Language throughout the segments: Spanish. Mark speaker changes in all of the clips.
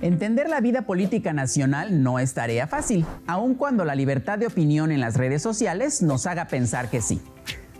Speaker 1: Entender la vida política nacional no es tarea fácil, aun cuando la libertad de opinión en las redes sociales nos haga pensar que sí.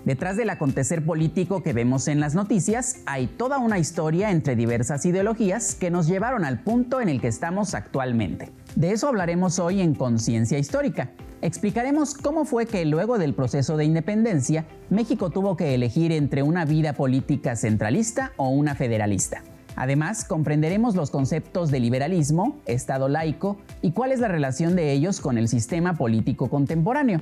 Speaker 1: Detrás del acontecer político que vemos en las noticias, hay toda una historia entre diversas ideologías que nos llevaron al punto en el que estamos actualmente. De eso hablaremos hoy en Conciencia Histórica. Explicaremos cómo fue que luego del proceso de independencia, México tuvo que elegir entre una vida política centralista o una federalista. Además, comprenderemos los conceptos de liberalismo, Estado laico y cuál es la relación de ellos con el sistema político contemporáneo.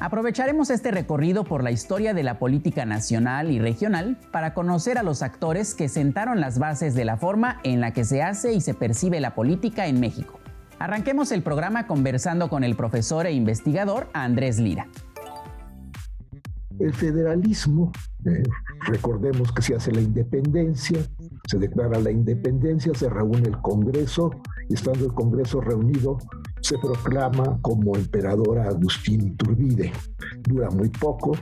Speaker 1: Aprovecharemos este recorrido por la historia de la política nacional y regional para conocer a los actores que sentaron las bases de la forma en la que se hace y se percibe la política en México. Arranquemos el programa conversando con el profesor e investigador Andrés Lira.
Speaker 2: El federalismo, recordemos que se hace la independencia, se declara la independencia, se reúne el Congreso y estando el Congreso reunido se proclama como emperador a Agustín Iturbide. Dura muy poco,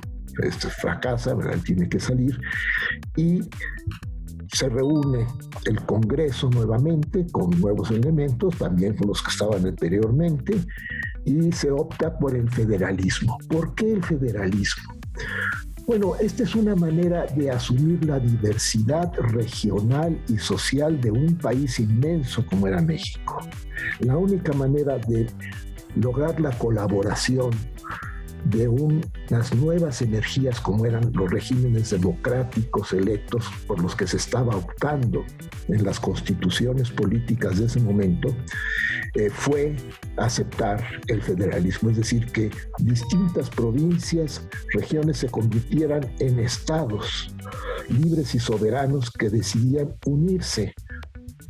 Speaker 2: fracasa, ¿verdad? Tiene que salir y se reúne el Congreso nuevamente con nuevos elementos, también con los que estaban anteriormente, y se opta por el federalismo. ¿Por qué el federalismo? Bueno, esta es una manera de asumir la diversidad regional y social de un país inmenso como era México. La única manera de lograr la colaboración de unas nuevas energías como eran los regímenes democráticos electos por los que se estaba optando en las constituciones políticas de ese momento, fue aceptar el federalismo, es decir, que distintas provincias, regiones se convirtieran en estados libres y soberanos que decidían unirse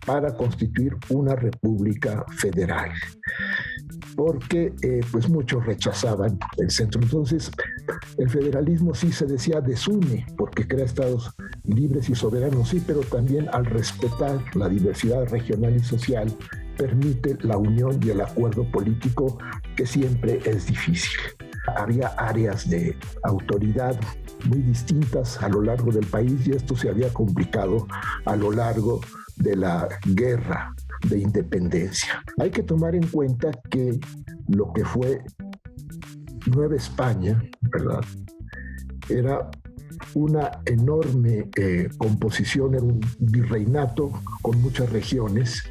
Speaker 2: para constituir una república federal, porque pues muchos rechazaban el centro. Entonces el federalismo sí se decía desune, porque crea estados libres y soberanos, sí, pero también al respetar la diversidad regional y social permite la unión y el acuerdo político, que siempre es difícil. Había áreas de autoridad muy distintas a lo largo del país y esto se había complicado a lo largo de la guerra de independencia. Hay que tomar en cuenta que lo que fue Nueva España, ¿verdad?, era una enorme composición, era un virreinato con muchas regiones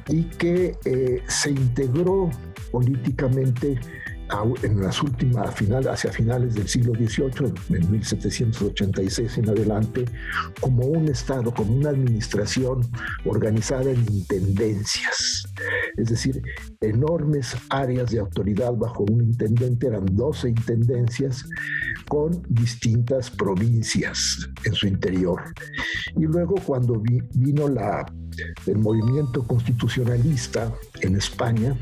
Speaker 2: y que se integró políticamente en las últimas hacia finales del siglo XVIII, en 1786 en adelante, como un estado, como una administración organizada en intendencias, es decir, enormes áreas de autoridad bajo un intendente, eran 12 intendencias con distintas provincias en su interior. Y luego cuando vino el movimiento constitucionalista en España,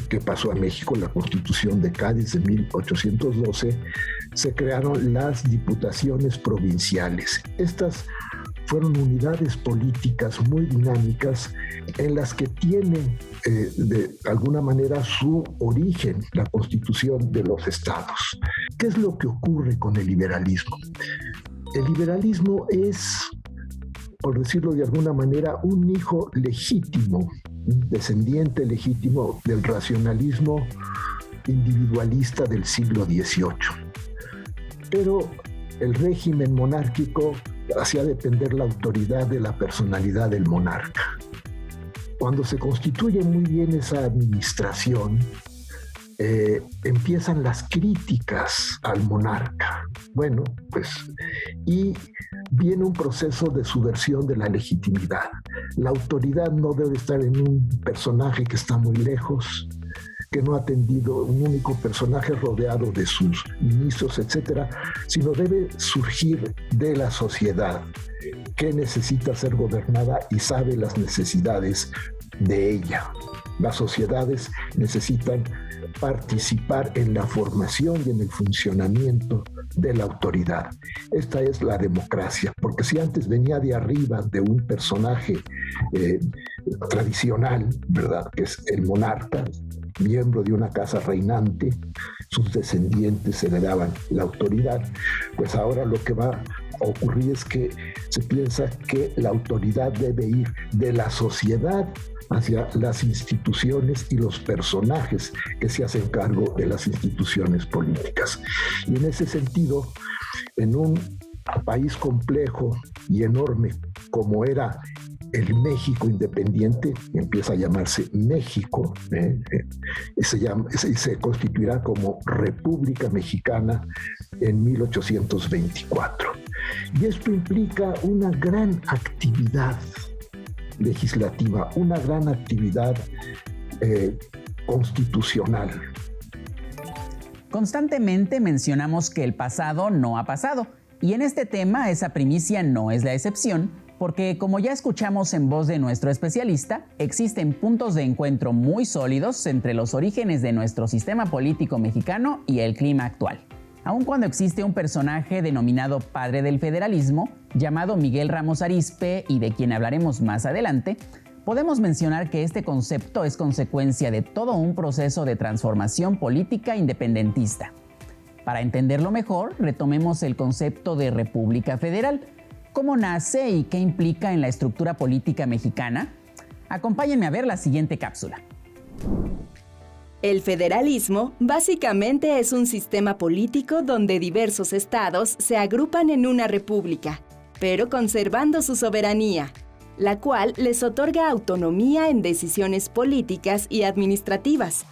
Speaker 2: que pasó a México, la Constitución de Cádiz de 1812, se crearon las diputaciones provinciales. Estas fueron unidades políticas muy dinámicas en las que tiene de alguna manera su origen la constitución de los estados. ¿Qué es lo que ocurre con el liberalismo? El liberalismo es, por decirlo de alguna manera, un hijo legítimo, un descendiente legítimo del racionalismo individualista del siglo XVIII. Pero el régimen monárquico hacía depender la autoridad de la personalidad del monarca. Cuando se constituye muy bien esa administración, empiezan las críticas al monarca. Bueno, pues, y viene un proceso de subversión de la legitimidad. La autoridad no debe estar en un personaje que está muy lejos, que no ha atendido, un único personaje rodeado de sus ministros, etcétera, sino debe surgir de la sociedad que necesita ser gobernada y sabe las necesidades de ella. Las sociedades necesitan participar en la formación y en el funcionamiento de la autoridad. Esta es la democracia, porque si antes venía de arriba de un personaje tradicional, ¿verdad?, que es el monarca, miembro de una casa reinante, sus descendientes heredaban la autoridad, pues ahora lo que va ocurrir es que se piensa que la autoridad debe ir de la sociedad hacia las instituciones y los personajes que se hacen cargo de las instituciones políticas. Y en ese sentido, en un país complejo y enorme como era el México independiente, empieza a llamarse México, se constituirá como República Mexicana en 1824. Y esto implica una gran actividad legislativa, una gran actividad constitucional.
Speaker 1: Constantemente mencionamos que el pasado no ha pasado, y en este tema esa primicia no es la excepción, porque como ya escuchamos en voz de nuestro especialista, existen puntos de encuentro muy sólidos entre los orígenes de nuestro sistema político mexicano y el clima actual. Aun cuando existe un personaje denominado padre del federalismo, llamado Miguel Ramos Arizpe y de quien hablaremos más adelante, podemos mencionar que este concepto es consecuencia de todo un proceso de transformación política independentista. Para entenderlo mejor, retomemos el concepto de República Federal. ¿Cómo nace y qué implica en la estructura política mexicana? Acompáñenme a ver la siguiente cápsula.
Speaker 3: El federalismo básicamente es un sistema político donde diversos estados se agrupan en una república, pero conservando su soberanía, la cual les otorga autonomía en decisiones políticas y administrativas.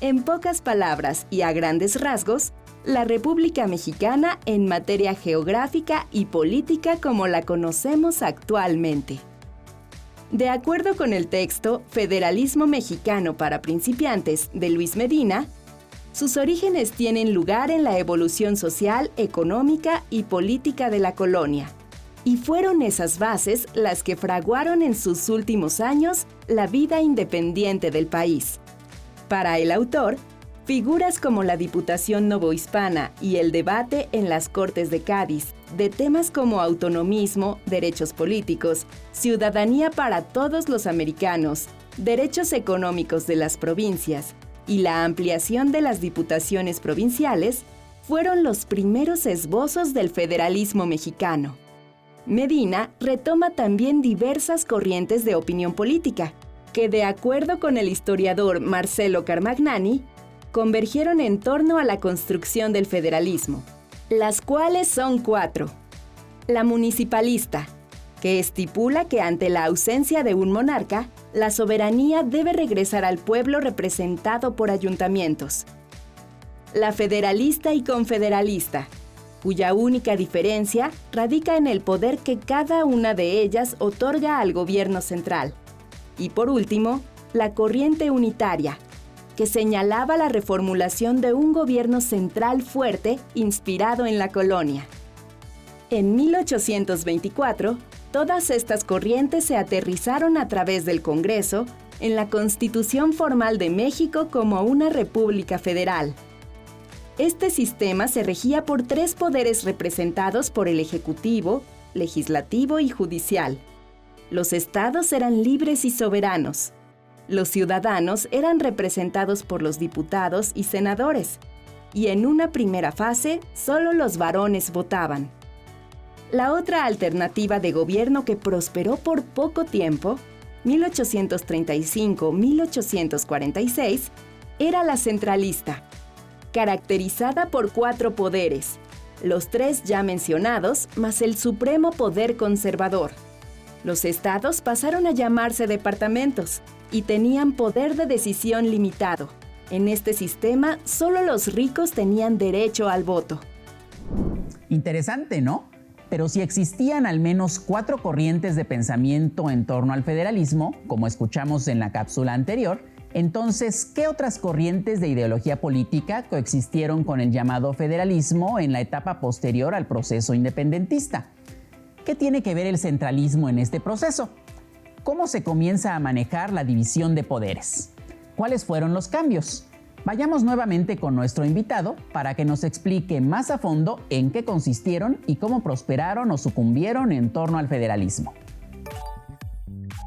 Speaker 3: En pocas palabras y a grandes rasgos, la República Mexicana en materia geográfica y política como la conocemos actualmente. De acuerdo con el texto Federalismo Mexicano para Principiantes de Luis Medina, sus orígenes tienen lugar en la evolución social, económica y política de la colonia, y fueron esas bases las que fraguaron en sus últimos años la vida independiente del país. Para el autor, figuras como la Diputación Novohispana y el debate en las Cortes de Cádiz de temas como autonomismo, derechos políticos, ciudadanía para todos los americanos, derechos económicos de las provincias y la ampliación de las diputaciones provinciales fueron los primeros esbozos del federalismo mexicano. Medina retoma también diversas corrientes de opinión política, que de acuerdo con el historiador Marcelo Carmagnani, convergieron en torno a la construcción del federalismo, las cuales son 4. La municipalista, que estipula que ante la ausencia de un monarca, la soberanía debe regresar al pueblo representado por ayuntamientos. La federalista y confederalista, cuya única diferencia radica en el poder que cada una de ellas otorga al gobierno central. Y por último, la corriente unitaria, que señalaba la reformulación de un gobierno central fuerte inspirado en la colonia. En 1824, todas estas corrientes se aterrizaron a través del Congreso en la Constitución Formal de México como una república federal. Este sistema se regía por 3 poderes representados por el Ejecutivo, Legislativo y Judicial. Los estados eran libres y soberanos. Los ciudadanos eran representados por los diputados y senadores, y en una primera fase solo los varones votaban. La otra alternativa de gobierno que prosperó por poco tiempo, 1835-1846, era la centralista, caracterizada por 4 poderes, los 3 ya mencionados, más el supremo poder conservador. Los estados pasaron a llamarse departamentos y tenían poder de decisión limitado. En este sistema, solo los ricos tenían derecho al voto.
Speaker 1: Interesante, ¿no? Pero si existían al menos 4 corrientes de pensamiento en torno al federalismo, como escuchamos en la cápsula anterior, entonces, ¿qué otras corrientes de ideología política coexistieron con el llamado federalismo en la etapa posterior al proceso independentista? ¿Qué tiene que ver el centralismo en este proceso? ¿Cómo se comienza a manejar la división de poderes? ¿Cuáles fueron los cambios? Vayamos nuevamente con nuestro invitado para que nos explique más a fondo en qué consistieron y cómo prosperaron o sucumbieron en torno al federalismo.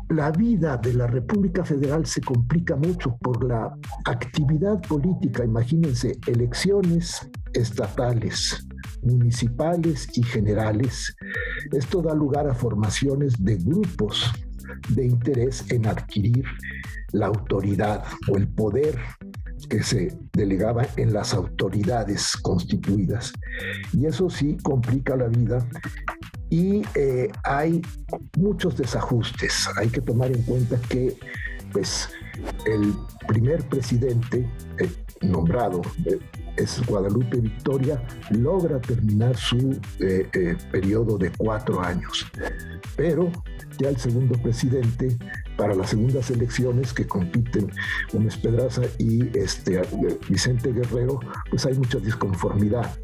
Speaker 2: La vida de la República Federal se complica mucho por la actividad política. Imagínense, elecciones estatales, municipales y generales. Esto da lugar a formaciones de grupos de interés en adquirir la autoridad o el poder que se delegaba en las autoridades constituidas. Y eso sí complica la vida y hay muchos desajustes. Hay que tomar en cuenta que pues, el primer presidente nombrado es Guadalupe Victoria, logra terminar su periodo de 4 años. Pero ya el segundo presidente, para las segundas elecciones que compiten Gómez Pedraza y Vicente Guerrero, pues hay mucha disconformidad.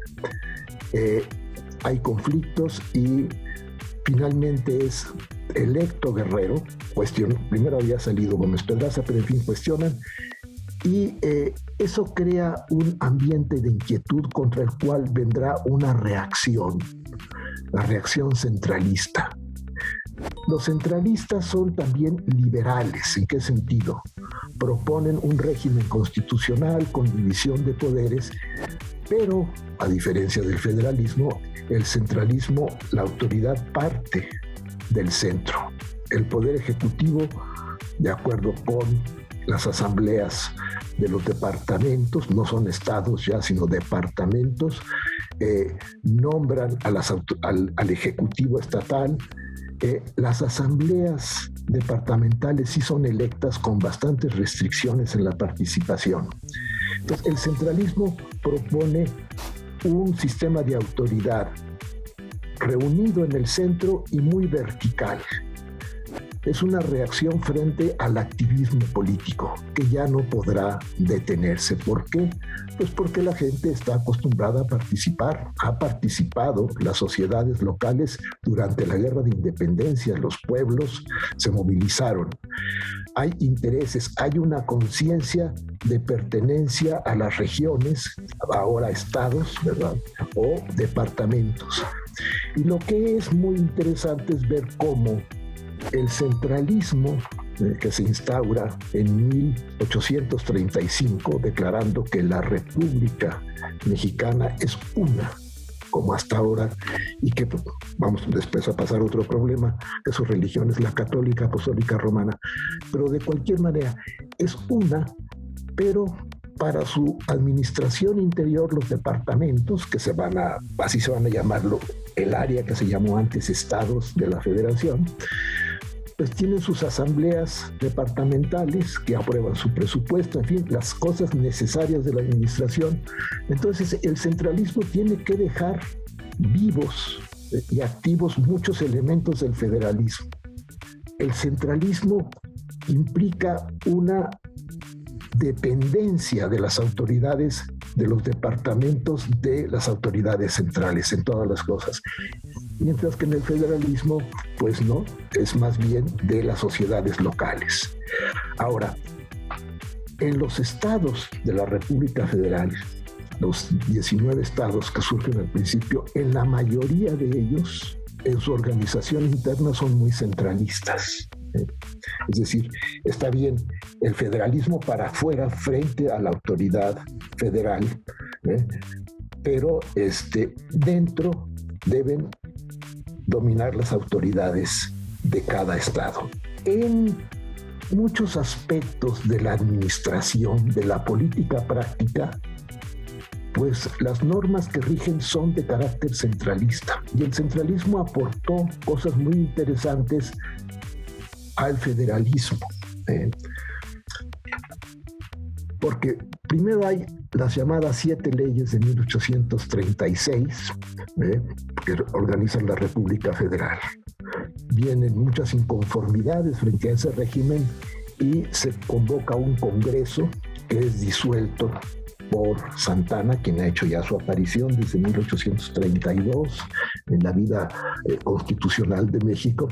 Speaker 2: Hay conflictos y finalmente es electo Guerrero. Primero había salido Gómez Pedraza, pero en fin cuestionan. Y eso crea un ambiente de inquietud contra el cual vendrá una reacción, la reacción centralista. Los centralistas son también liberales. ¿En qué sentido? Proponen un régimen constitucional con división de poderes, pero a diferencia del federalismo, el centralismo, la autoridad parte del centro. El poder ejecutivo, de acuerdo con las asambleas de los departamentos, no son estados ya, sino departamentos, nombran al ejecutivo estatal. Las asambleas departamentales sí son electas con bastantes restricciones en la participación. Entonces, el centralismo propone un sistema de autoridad reunido en el centro y muy vertical. Es una reacción frente al activismo político que ya no podrá detenerse. ¿Por qué? Pues porque la gente está acostumbrada a participar. Ha participado las sociedades locales durante la Guerra de Independencia. Los pueblos se movilizaron. Hay intereses, hay una conciencia de pertenencia a las regiones, ahora estados, ¿verdad? O departamentos. Y lo que es muy interesante es ver cómo el centralismo que se instaura en 1835, declarando que la República Mexicana es una, como hasta ahora, y que vamos después a pasar a otro problema, que su religión es la católica apostólica romana, pero de cualquier manera es una, pero para su administración interior los departamentos, que así se van a llamarlo, el área que se llamó antes estados de la federación, pues tienen sus asambleas departamentales que aprueban su presupuesto, en fin, las cosas necesarias de la administración. Entonces, el centralismo tiene que dejar vivos y activos muchos elementos del federalismo. El centralismo implica una dependencia de las autoridades de los departamentos de las autoridades centrales en todas las cosas. Mientras que en el federalismo, pues no, es más bien de las sociedades locales. Ahora, en los estados de la República Federal, los 19 estados que surgen al principio, en la mayoría de ellos, en su organización interna son muy centralistas. Es decir, está bien el federalismo para afuera frente a la autoridad federal, pero dentro deben dominar las autoridades de cada estado. En muchos aspectos de la administración, de la política práctica, pues las normas que rigen son de carácter centralista. Y el centralismo aportó cosas muy interesantes al federalismo. Porque primero hay las llamadas 7 leyes de 1836 que organizan la República Federal. Vienen muchas inconformidades frente a ese régimen y se convoca un congreso que es disuelto por Santana, quien ha hecho ya su aparición desde 1832 en la vida constitucional de México.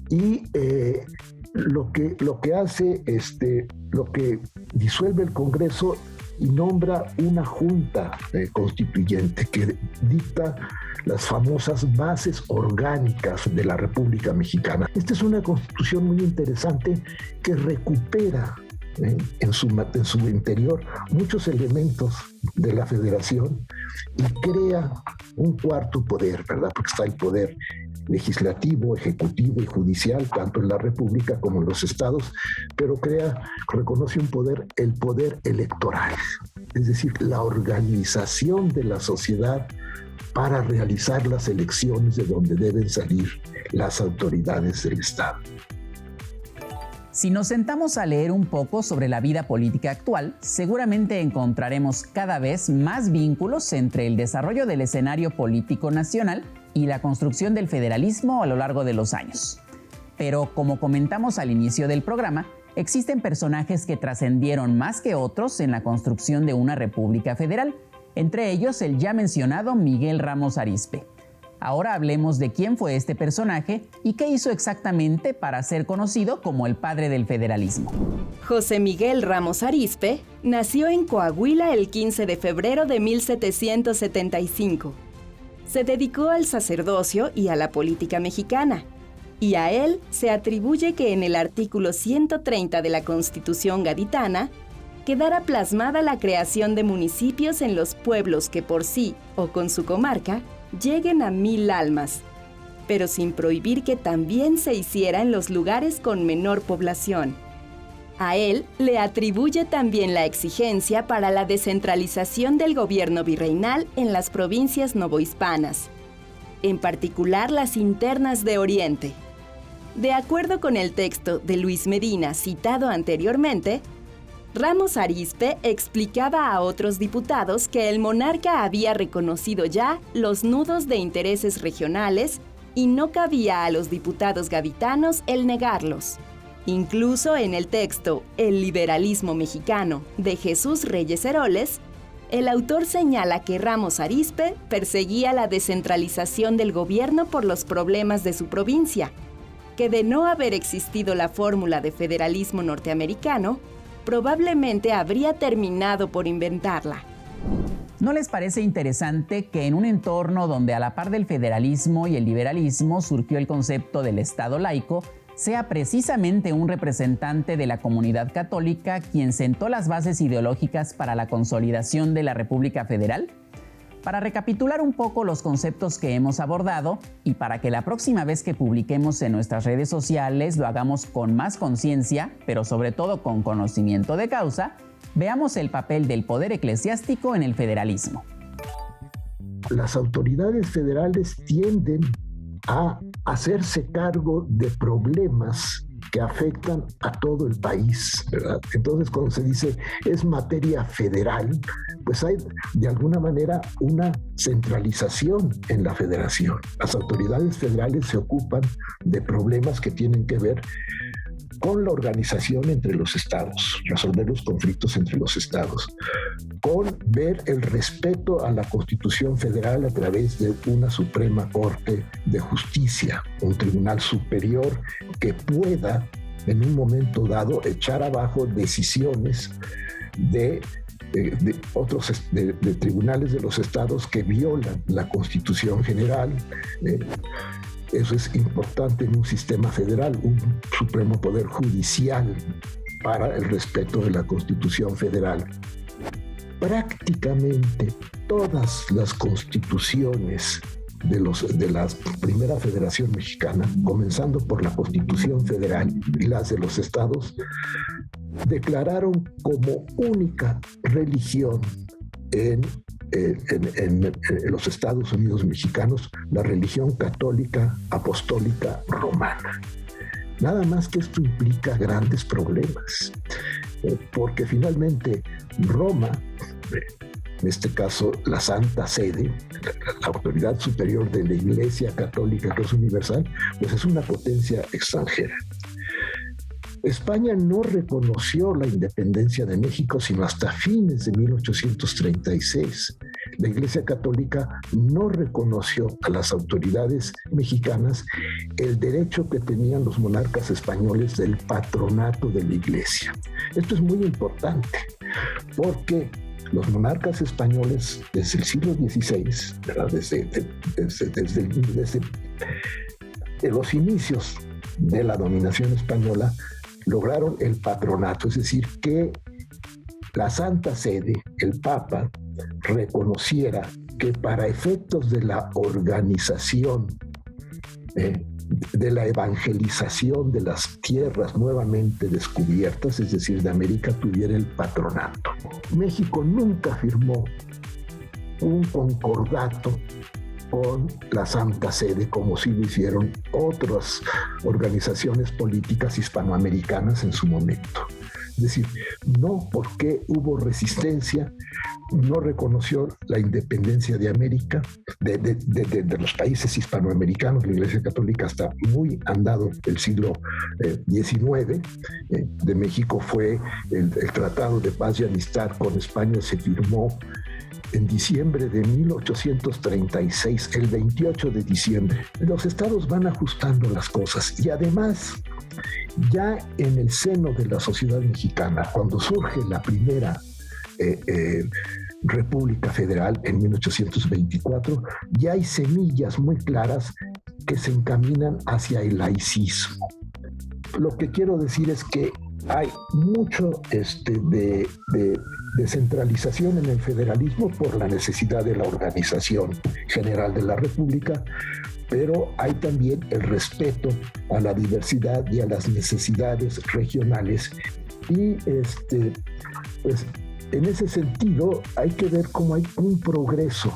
Speaker 2: Y lo que hace, lo que disuelve el Congreso y nombra una junta constituyente que dicta las famosas bases orgánicas de la República Mexicana. Esta es una constitución muy interesante que recupera en su interior muchos elementos de la federación, y crea un cuarto poder, ¿verdad? Porque está el poder legislativo, ejecutivo y judicial, tanto en la República como en los estados, pero reconoce el poder electoral, es decir, la organización de la sociedad para realizar las elecciones de donde deben salir las autoridades del Estado.
Speaker 1: Si nos sentamos a leer un poco sobre la vida política actual, seguramente encontraremos cada vez más vínculos entre el desarrollo del escenario político nacional y la construcción del federalismo a lo largo de los años. Pero como comentamos al inicio del programa, existen personajes que trascendieron más que otros en la construcción de una república federal, entre ellos el ya mencionado Miguel Ramos Arizpe. Ahora hablemos de quién fue este personaje y qué hizo exactamente para ser conocido como el padre del federalismo.
Speaker 3: José Miguel Ramos Arizpe nació en Coahuila el 15 de febrero de 1775. Se dedicó al sacerdocio y a la política mexicana, y a él se atribuye que en el artículo 130 de la Constitución gaditana quedara plasmada la creación de municipios en los pueblos que por sí o con su comarca lleguen a 1000 almas, pero sin prohibir que también se hiciera en los lugares con menor población. A él le atribuye también la exigencia para la descentralización del gobierno virreinal en las provincias novohispanas, en particular las internas de Oriente. De acuerdo con el texto de Luis Medina citado anteriormente, Ramos Arizpe explicaba a otros diputados que el monarca había reconocido ya los nudos de intereses regionales y no cabía a los diputados gaditanos el negarlos. Incluso en el texto El liberalismo mexicano de Jesús Reyes Heroles, el autor señala que Ramos Arizpe perseguía la descentralización del gobierno por los problemas de su provincia, que de no haber existido la fórmula de federalismo norteamericano, probablemente habría terminado por inventarla.
Speaker 1: ¿No les parece interesante que en un entorno donde a la par del federalismo y el liberalismo surgió el concepto del Estado laico, sea precisamente un representante de la comunidad católica quien sentó las bases ideológicas para la consolidación de la República Federal? Para recapitular un poco los conceptos que hemos abordado y para que la próxima vez que publiquemos en nuestras redes sociales lo hagamos con más conciencia, pero sobre todo con conocimiento de causa, veamos el papel del poder eclesiástico en el federalismo.
Speaker 2: Las autoridades federales tienden a hacerse cargo de problemas que afectan a todo el país, ¿verdad? Entonces, cuando se dice es materia federal, pues hay de alguna manera una centralización en la federación. Las autoridades federales se ocupan de problemas que tienen que ver con la organización entre los estados, resolver los conflictos entre los estados, con ver el respeto a la Constitución Federal a través de una Suprema Corte de Justicia, un tribunal superior que pueda en un momento dado echar abajo decisiones de tribunales de los estados que violan la Constitución General. Eso es importante en un sistema federal, un supremo poder judicial para el respeto de la Constitución Federal. Prácticamente todas las constituciones de la primera Federación Mexicana, comenzando por la Constitución Federal y las de los estados, declararon como única religión en los Estados Unidos mexicanos la religión católica apostólica romana. Nada más que esto implica grandes problemas, porque finalmente Roma, en este caso la Santa Sede, la autoridad superior de la Iglesia Católica que es universal, pues es una potencia extranjera. España no reconoció la independencia de México sino hasta fines de 1836. La Iglesia Católica no reconoció a las autoridades mexicanas el derecho que tenían los monarcas españoles del patronato de la Iglesia. Esto es muy importante porque los monarcas españoles desde el siglo XVI, ¿verdad? Desde los inicios de la dominación española, lograron el patronato, es decir, que la Santa Sede, el Papa, reconociera que para efectos de la organización, de la evangelización de las tierras nuevamente descubiertas, es decir, de América, tuviera el patronato. México nunca firmó un concordato con la Santa Sede, como sí lo hicieron otras organizaciones políticas hispanoamericanas en su momento. Es decir, no porque hubo resistencia, no reconoció la independencia de América, de los países hispanoamericanos. La Iglesia Católica está muy andado el siglo XIX. De México fue el Tratado de Paz y Amistad con España, se firmó en diciembre de 1836, el 28 de diciembre. Los estados van ajustando las cosas y además, ya en el seno de la sociedad mexicana, cuando surge la primera República Federal en 1824, ya hay semillas muy claras que se encaminan hacia el laicismo. Lo que quiero decir es que hay mucho de descentralización en el federalismo por la necesidad de la organización general de la República, pero hay también el respeto a la diversidad y a las necesidades regionales. Y pues en ese sentido hay que ver cómo hay un progreso,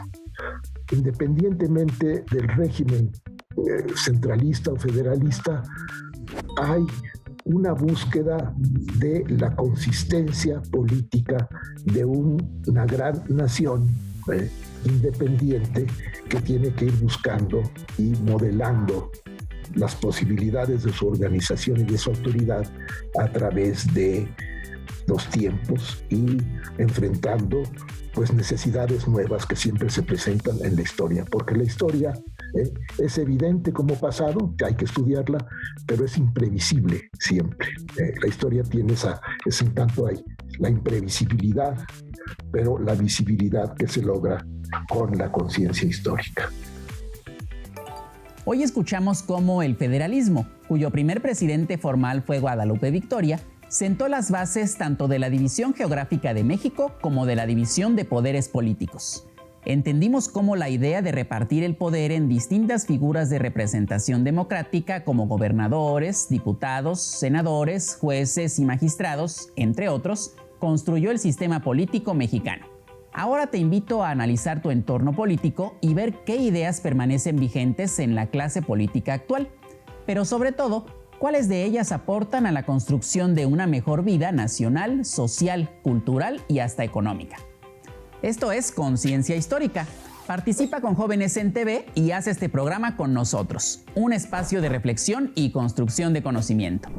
Speaker 2: independientemente del régimen centralista o federalista. Hay una búsqueda de la consistencia política de una gran nación independiente que tiene que ir buscando y modelando las posibilidades de su organización y de su autoridad a través de los tiempos y enfrentando pues necesidades nuevas que siempre se presentan en la historia, porque la historia es evidente como pasado, que hay que estudiarla, pero es imprevisible siempre. La historia tiene ese encanto ahí, la imprevisibilidad, pero la visibilidad que se logra con la conciencia histórica.
Speaker 1: Hoy escuchamos cómo el federalismo, cuyo primer presidente formal fue Guadalupe Victoria, sentó las bases tanto de la división geográfica de México como de la división de poderes políticos. Entendimos cómo la idea de repartir el poder en distintas figuras de representación democrática como gobernadores, diputados, senadores, jueces y magistrados, entre otros, construyó el sistema político mexicano. Ahora te invito a analizar tu entorno político y ver qué ideas permanecen vigentes en la clase política actual, pero sobre todo, cuáles de ellas aportan a la construcción de una mejor vida nacional, social, cultural y hasta económica. Esto es Conciencia Histórica. Participa con Jóvenes en TV y haz este programa con nosotros, un espacio de reflexión y construcción de conocimiento.